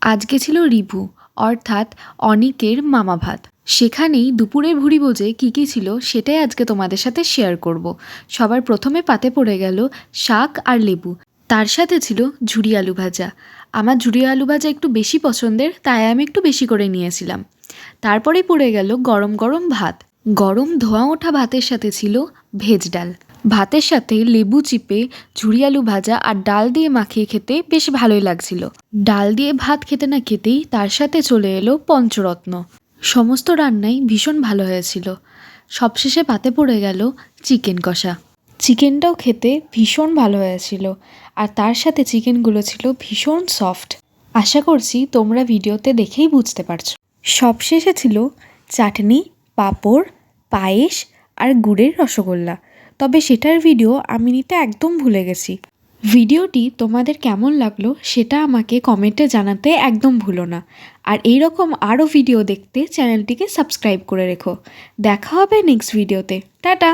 আজকে ছিল রিভু অর্থাৎ অনিকের মামা ভাত। সেখানেই দুপুরের ভুরিভোজে কী কী ছিল সেটাই আজকে তোমাদের সাথে শেয়ার করব। সবার প্রথমে পাতে পড়ে গেল শাক আর লেবু, তার সাথে ছিল ঝুরি আলু ভাজা। আমার ঝুরি আলু ভাজা একটু বেশি পছন্দের, তাই আমি একটু বেশি করে নিয়েছিলাম। তারপরে পড়ে গেল গরম গরম ভাত। গরম ধোঁয়া ওঠা ভাতের সাথে ছিল ভেজ ডাল। ভাতের সাথে লেবু চিপে ঝুরি আলু ভাজা আর ডাল দিয়ে মাখিয়ে খেতে বেশ ভালোই লাগছিল। ডাল দিয়ে ভাত খেতে না খেতেই তার সাথে চলে এলো পঞ্চরত্ন। সমস্ত রান্নাই ভীষণ ভালো হয়েছিল। সবশেষে পাতে পড়ে গেল চিকেন কষা। চিকেনটাও খেতে ভীষণ ভালো হয়েছিল, আর তার সাথে চিকেনগুলো ছিল ভীষণ সফট। আশা করছি তোমরা ভিডিওতে দেখেই বুঝতে পারছো। সবশেষে ছিল চাটনি, পাঁপড়, পায়েস আর গুড়ের রসগোল্লা। তবে সেটার ভিডিও আমি নিতে একদম ভুলে গেছি। ভিডিওটি তোমাদের কেমন লাগলো সেটা আমাকে কমেন্টে জানাতে একদম ভুলো না। আর এইরকম আরও ভিডিও দেখতে চ্যানেলটিকে সাবস্ক্রাইব করে রেখো। দেখা হবে নেক্সট ভিডিওতে। টাটা।